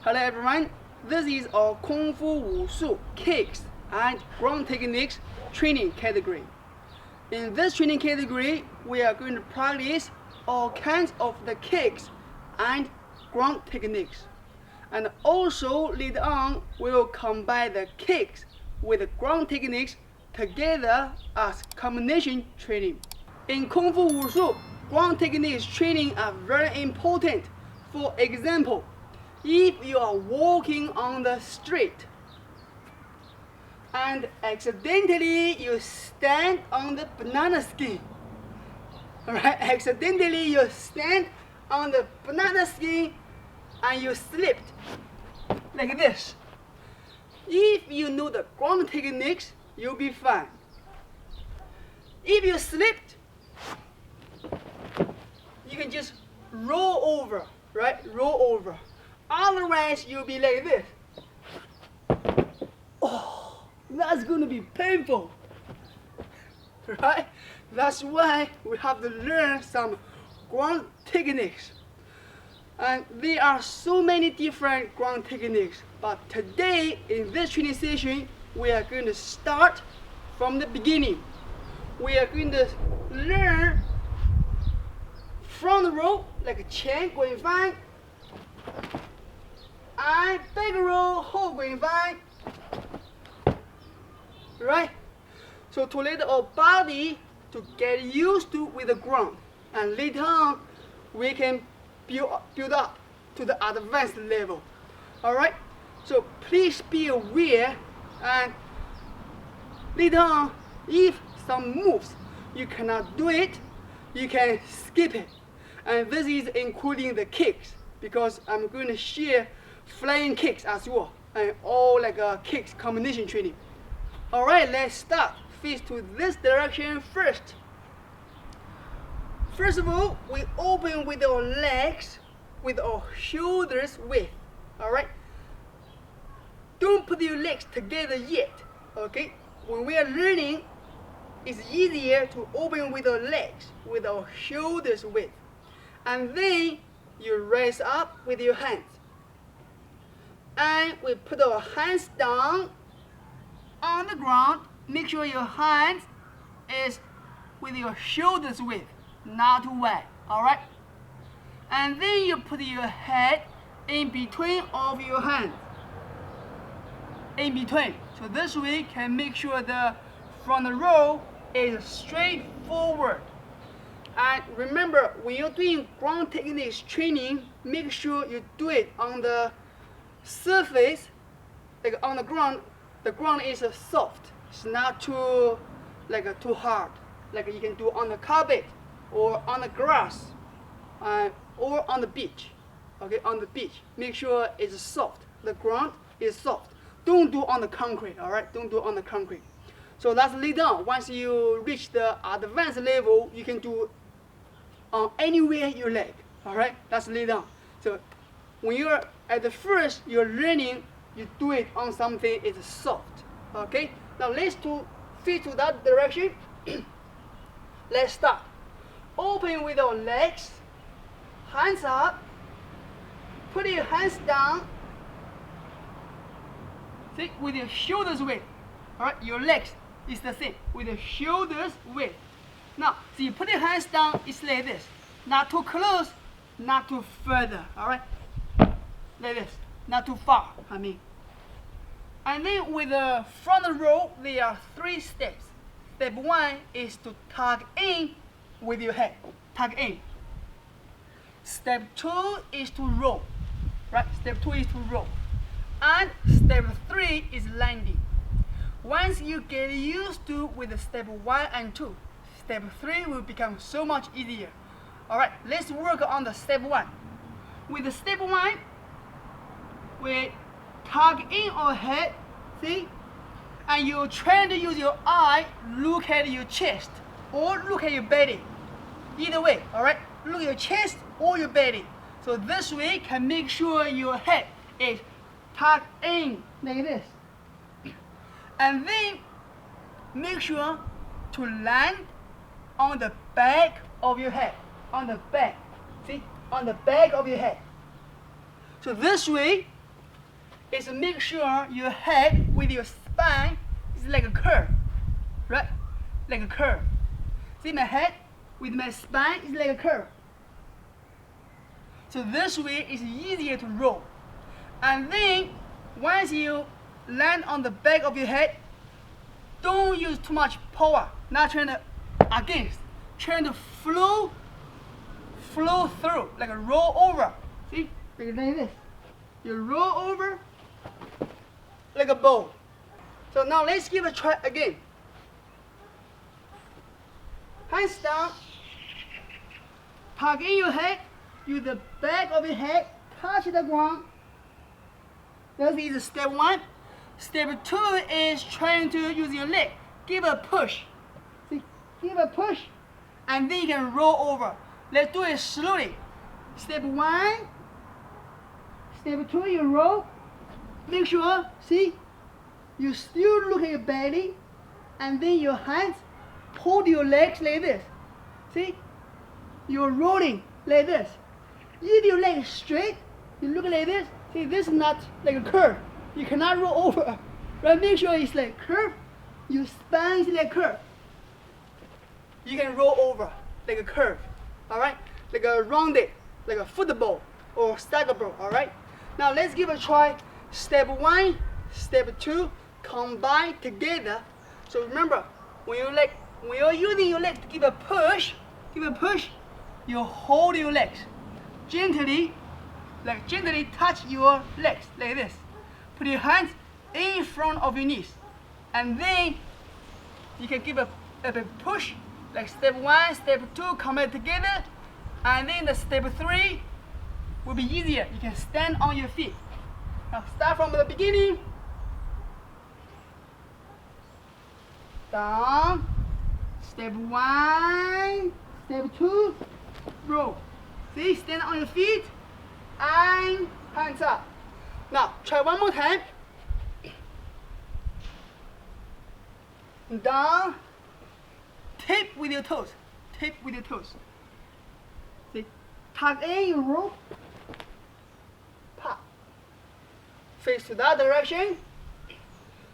Hello everyone, this is our Kung Fu Wushu kicks and ground techniques training category. In this training category, we are going to practice all kinds of the kicks and ground techniques. And also later on, we will combine the kicks with the ground techniques together as combination training. In Kung Fu Wushu, ground techniques training are very important. For example, if you are walking on the street and accidentally you stand on the banana skin, alright, accidentally you stand on the banana skin and you slipped like this. If you know the ground techniques, you'll be fine. If you slipped, you can just roll over, right? Roll over. Otherwise, you'll be like this. Oh, that's going to be painful, right? That's why we have to learn some ground techniques. And there are so many different ground techniques. But today, in this training session, we are going to start from the beginning. We are going to learn front row, like a chain going fine, and back row, hold going fine, right? So to let our body to get used to with the ground, and later on we can build up to the advanced level. All right. So please be aware, and later on, if some moves you cannot do it, you can skip it. And this is including the kicks, because I'm going to share flying kicks as well, and all like kicks combination training. All right, let's start. Face to this direction first. First of all, we open with our legs, with our shoulders width. All right. Don't put your legs together yet. Okay. When we are learning, it's easier to open with our legs, with our shoulders width, and then you raise up with your hands. And we put our hands down on the ground. Make sure your hands is with your shoulders width, not too wide. All right. And then you put your head in between of your hands. In between. So this way can make sure the front row is straight forward. And remember, when you're doing ground techniques training, make sure you do it on the surface, like on the ground. The ground is soft. It's not too too hard. Like you can do on the carpet or on the grass, or on the beach. Okay, on the beach, make sure it's soft. The ground is soft. Don't do on the concrete. All right, don't do on the concrete. So that's lay down. Once you reach the advanced level, you can do on anywhere you like. All right, that's lay down. So when you're at the first, you're learning, you do it on something it's soft. Okay, now let's fit to that direction. Let's start. Open with our legs, hands up, put your hands down. See, with your shoulders width. Alright, your legs is the same, with your shoulders width. Now, so you put your hands down, it's like this. Not too close, not too further. Alright? Like this. Not too far, I mean. And then with the front row, there are 3 steps. Step 1 is to tuck in with your head. Tuck in. Step 2 is to roll. Right? Step 2 is to roll. And step 3 is landing. Once you get used to with the step 1 and 2, step 3 will become so much easier. Alright, let's work on the step 1. With the step 1, we tuck in our head, see? And you're trying to use your eye, look at your chest, or look at your belly. Either way, alright? Look at your chest or your belly. So this way can make sure your head is tucked in like this. And then make sure to land on the back of your head. On the back. See? On the back of your head. So this way, is to make sure your head with your spine is like a curve, right? Like a curve. See, my head with my spine is like a curve. So this way is easier to roll. And then once you land on the back of your head, don't use too much power. Not trying to against, trying to flow through, like a roll over. See, like this. You roll over like a bowl. So now let's give it a try again. Hands down, tuck in your head, use the back of your head, touch the ground. That is step 1. Step 2 is trying to use your leg. Give a push. See, give a push, and then you can roll over. Let's do it slowly. Step 1, step 2, you roll. Make sure, see, you still look at your belly, and then your hands hold your legs like this. See, you're rolling like this. If your leg is straight, you look like this. See, this is not like a curve. You cannot roll over. Right? Make sure it's like curve. Your spine is like curve. You can roll over like a curve. Alright? Like a rounded, like a football or soccer ball. Alright? Now let's give it a try. Step 1, step 2, combine together. So remember, when you're using your legs to give a push, you hold your legs gently, gently touch your legs like this. Put your hands in front of your knees, and then you can give a big push, like step 1, step 2, combine together, and then the step 3 will be easier. You can stand on your feet. Now start from the beginning. Down. Step 1, step 2, roll. See, stand on your feet and hands up. Now try one more time. Down. Tip with your toes. Tip with your toes. See, tuck in your roll. Pop. Face to that direction.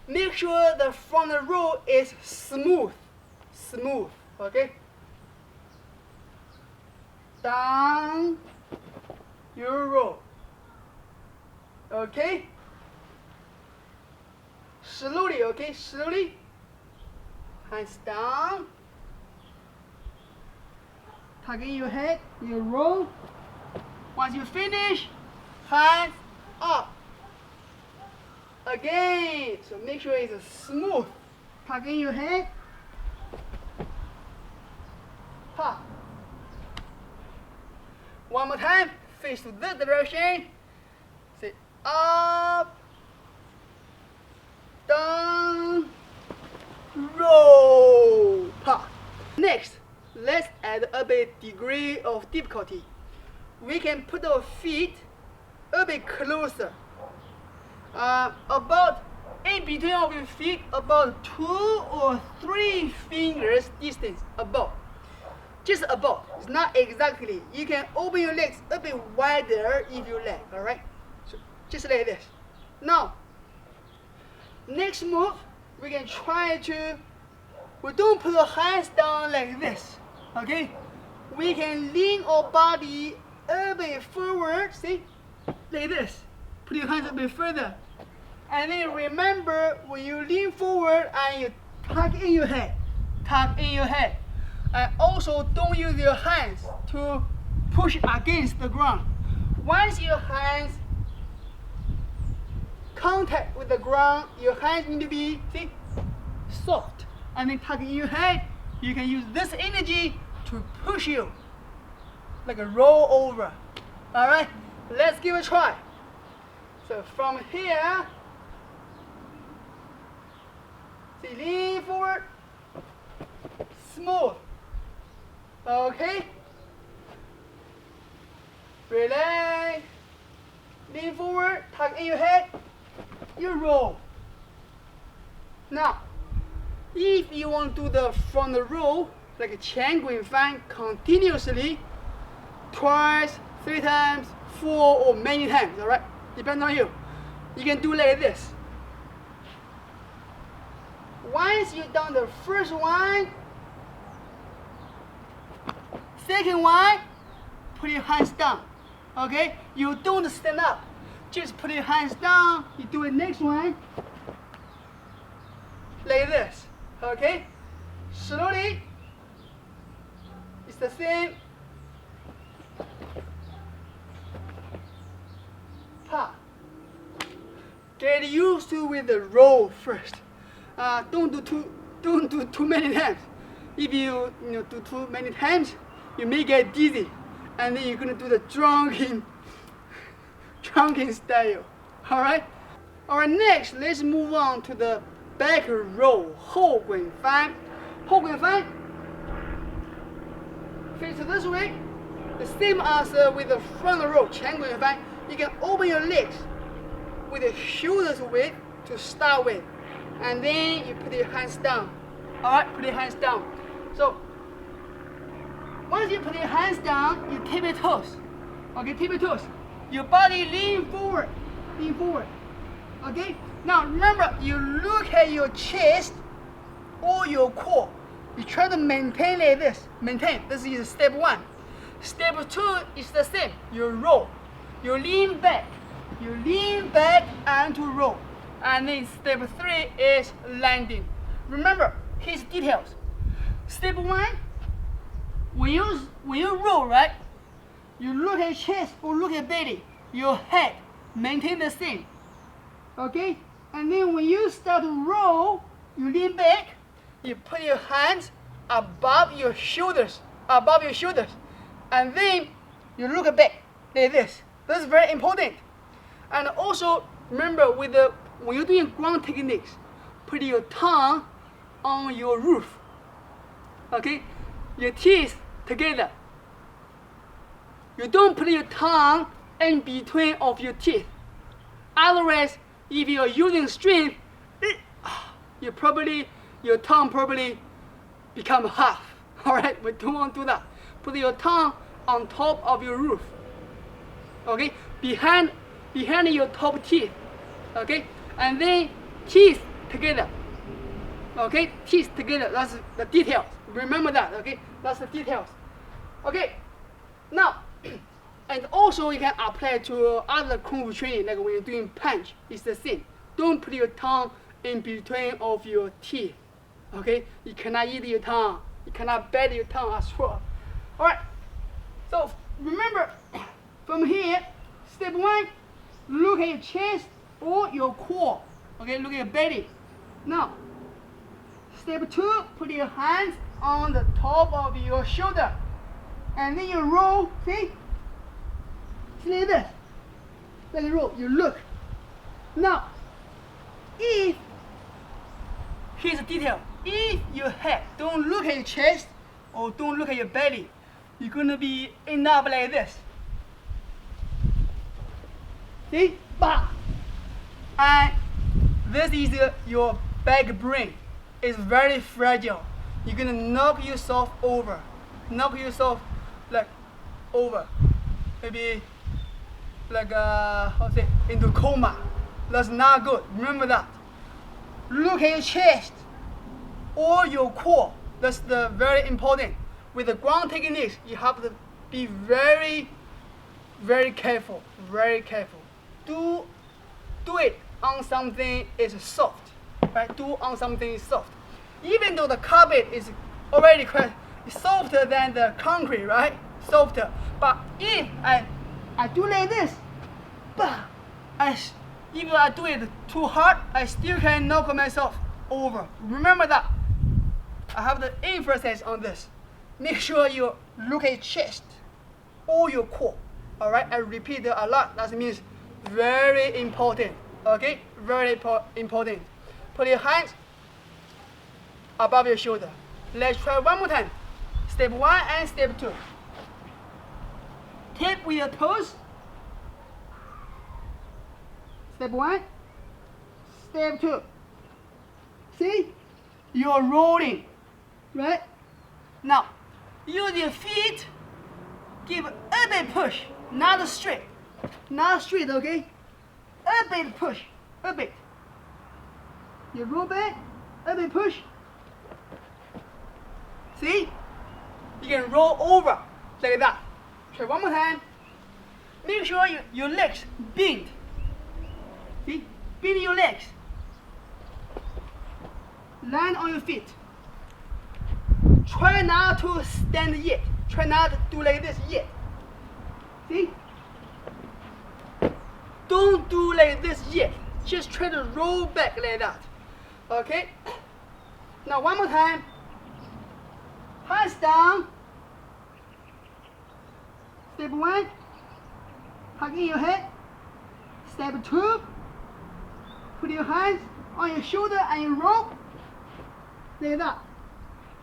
Make sure the front roll is smooth. Smooth. Okay? Down your roll. Okay? Slowly, okay? Slowly. Hands down. Tuck in your head, you roll. Once you finish, hands up. Again. So make sure it's smooth. Tuck in your head. Pop. One more time. Face to this direction. Say up, down, roll, pop. Next, let's add a bit degree of difficulty. We can put our feet a bit closer. About in between of your feet, about 2 or 3 fingers distance above. Just above. It's not exactly. You can open your legs a bit wider if you like. Alright? So just like this. Now, next move, we can try to, we don't put our hands down like this. Okay? We can lean our body a bit forward. See? Like this. Put your hands a bit further. And then remember, when you lean forward and you tuck in your head. Tuck in your head. And also don't use your hands to push against the ground. Once your hands contact with the ground, your hands need to be, see, soft. And then tuck in your head, you can use this energy to push you, like a roll over. Alright, let's give it a try. So from here, see, lean forward, smooth. Okay? Relax. Lean forward, tuck in your head, you roll. Now, if you want to do the front roll, like a Qian Gui Fan, continuously, twice, 3 times, 4, or many times, alright? Depends on you. you can do like this. Once you've done the first one, second one, put your hands down. Okay? You don't stand up. Just put your hands down. You do the next one. Like this. Okay? Slowly. It's the same. Pa. Get used to with the roll first. Don't do too many times. If you do too many times, you may get dizzy, and then you're gonna do the drunken style. All right. Next, let's move on to the back roll. 后滚翻. 后滚翻. Face this way. The same as with the front roll. 前滚翻. You can open your legs with the shoulders width to start with, and then you put your hands down. All right, put your hands down. So once you put your hands down, you tip your toes. Okay, tip your toes. Your body lean forward, lean forward. Okay. Now remember, you look at your chest or your core. You try to maintain like this. Maintain. This is step 1. Step 2 is the same. You roll. You lean back. You lean back and to roll. And then step 3 is landing. Remember, here's details. Step 1, when you roll, right? You look at chest or look at belly. Your head maintain the same. Okay? And then when you start to roll, you lean back. You put your hands above your shoulders. Above your shoulders. And then you look back like this. This is very important. And also remember, when you're doing ground techniques, put your tongue on your roof. Okay? Your teeth together. You don't put your tongue in between of your teeth. Otherwise, if you're using strength, your tongue probably become half. Alright? We don't want to do that. Put your tongue on top of your roof. Okay? Behind your top teeth. Okay? And then teeth together. Okay? Teeth together. That's the details. Remember that. Okay? That's the details. Okay? Now, and also you can apply to other kung fu training, like when you're doing punch. It's the same. Don't put your tongue in between of your teeth. Okay? You cannot eat your tongue. You cannot bite your tongue as well. Alright. So remember, from here, step 1, look at your chest or your core. Okay, look at your belly. Now, step 2, put your hands on the top of your shoulder. And then you roll, see? See like this. Like you roll, you look. Now, here's the detail. If your head don't look at your chest or don't look at your belly, you're gonna be end up like this. See? Bah! And this is your back brain. It's very fragile. You're gonna knock yourself over. Knock yourself like over. Maybe like into coma. That's not good. Remember that. Look at your chest or your core. That's the very important. With the ground techniques, you have to be very, very careful. Very careful. Do it on something is soft. Right? Do on something is soft. Even though the carpet is already quite softer than the concrete, right? Softer. But if I do like this, but if I do it too hard, I still can knock myself over. Remember that. I have the emphasis on this. Make sure you look at your chest or your core. Alright, I repeat it a lot. That means very important. Okay, very important. Put your hands above your shoulder. Let's try one more time. Step 1 and step 2. Tip with your toes. Step 1. Step 2. See? You're rolling. Right? Now, use your feet. Give a bit push. Not straight. Not straight, okay? a bit push, a bit. You roll back, a bit push. See? You can roll over like that. Try one more time. Make sure your legs bend. See? Bend your legs. Land on your feet. Try not to stand yet. Try not to do like this yet. See? Don't do like this yet. Just try to roll back like that. Okay? Now one more time. Hands down. Step 1. Hug in your head. Step 2. Put your hands on your shoulder and you roll. Like that.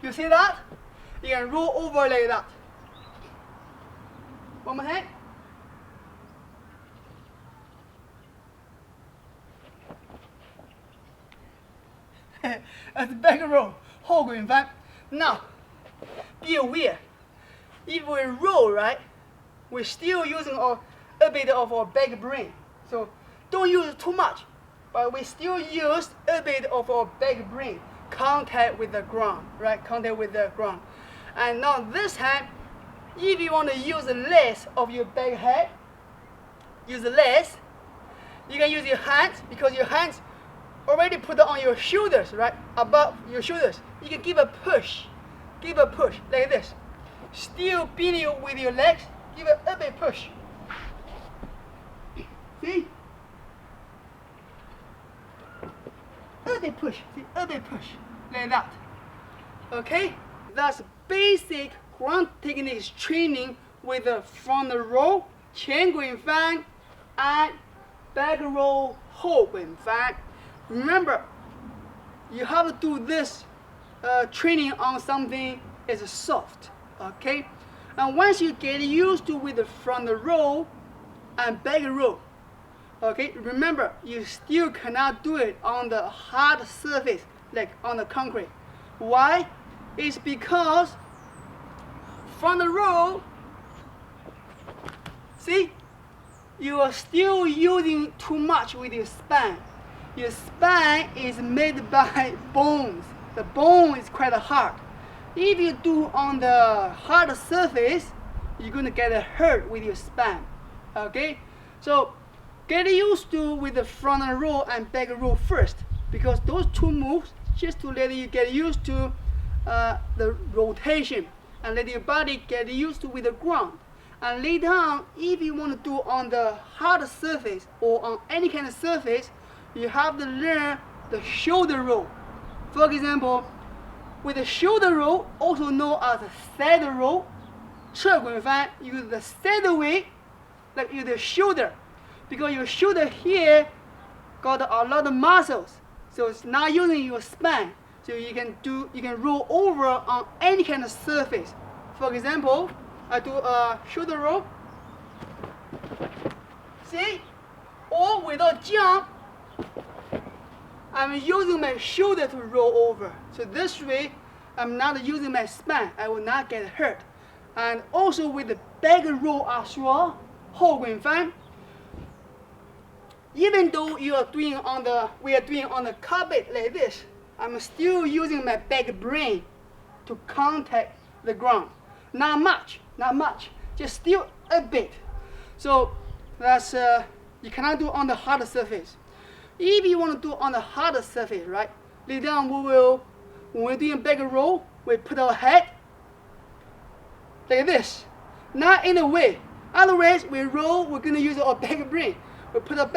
You see that? You can roll over like that. One more time. That's back roll. 后滚翻. Now, be aware. If we roll, right, we're still using a bit of our back brain. So don't use too much, but we still use a bit of our back brain. Contact with the ground, right? Contact with the ground. And now this time, if you want to use less of your back head, use less. You can use your hands because your hands already put on your shoulders, right? Above your shoulders. You can give a push like this. Still bending with your legs. Give it a bit push. See? A bit push. See? A bit push. Like that. Okay? That's basic ground techniques training with the front roll, 前滚翻, and back roll, 后滚翻. Remember, you have to do this training on something is soft. Okay? And once you get used to with the front roll and back roll, okay, remember you still cannot do it on the hard surface like on the concrete. Why? It's because front roll, see, you are still using too much with your spine. Your spine is made by bones. The bone is quite hard. If you do on the hard surface, you're going to get hurt with your spine. Okay? So get used to with the front roll and back roll first, because those two moves just to let you get used to the rotation and let your body get used to with the ground. And later on, if you want to do on the hard surface or on any kind of surface, you have to learn the shoulder roll. For example, with the shoulder roll, also known as side roll, 侧滚翻, use the side weight, like use the shoulder, because your shoulder here got a lot of muscles, so it's not using your spine. So you can roll over on any kind of surface. For example, I do a shoulder roll. See? Or without jump, I'm using my shoulder to roll over. So this way, I'm not using my spine. I will not get hurt. And also with the back roll as well, 后滚翻. Even though we are doing on the carpet like this, I'm still using my back brain to contact the ground. Not much, just still a bit. So that's you cannot do on the hard surface. If you want to do on the hard surface, right? Later on when we're doing back roll, we put our head like this, not in the way. Otherwise, we roll, we're going to use our back brain. We put our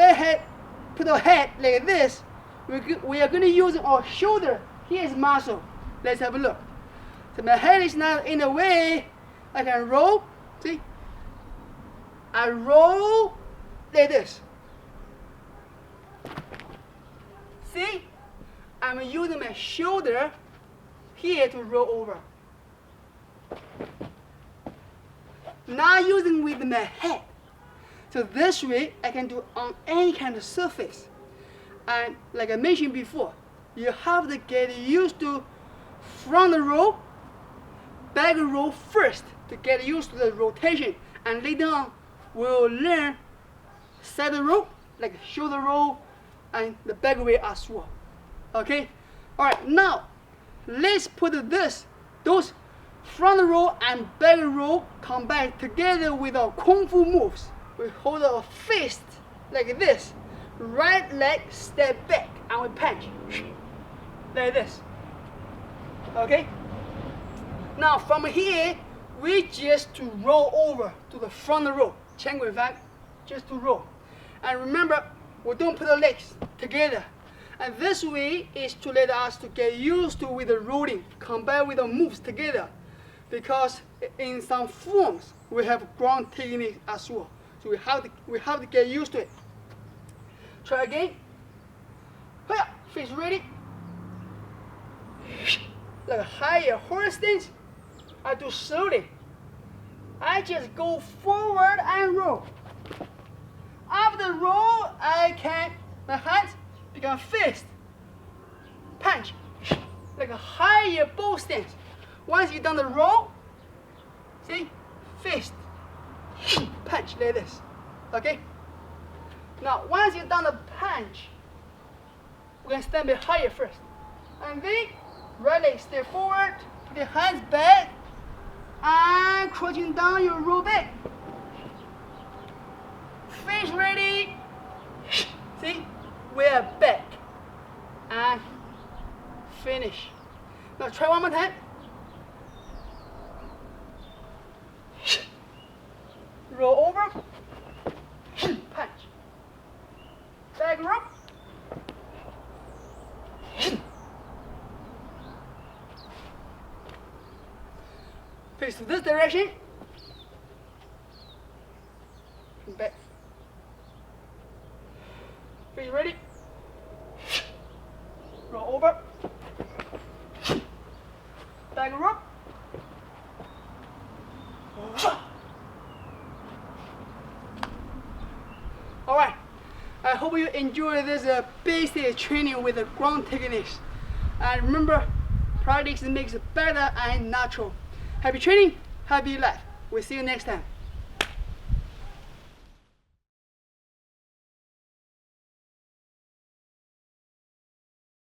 head like this. We are going to use our shoulder. Here's muscle. Let's have a look. So my head is not in the way. I can roll. See? I roll like this. See? I'm using my shoulder here to roll over. Not using with my head. So this way, I can do on any kind of surface. And like I mentioned before, you have to get used to front roll, back roll first to get used to the rotation. And later on, we'll learn side roll like shoulder roll and the back way as well. Okay? Alright, now let's put those front roll and back roll combined together with our Kung Fu moves. We hold our fist like this. Right leg step back and we punch. Like this. Okay? Now from here, we just to roll over to the front row. 前滚翻, just to roll. And remember, we don't put the legs together. And this way is to let us to get used to with the rolling, combined with the moves together. Because in some forms, we have ground technique as well. So we have to get used to it. Try again. Face ready. Like a higher horse stance. I do slowly. I just go forward and roll. After roll, my hands become fist. Punch. Like a higher bow stance. Once you've done the roll, see? Fist. Punch like this. Okay? Now, once you've done the punch, we're going to stand a bit higher first. And then, right leg step forward, put your hands back, and crouching down, you roll back. Face ready. See? We're back. And finish. Now try one more time. Roll over. Punch. Back rope. Face to this direction. Back. Face ready. Roll over. Back rope. Alright, I hope you enjoy this basic training with the ground techniques. And remember, practice makes it better and natural. Happy training, happy life. We'll see you next time.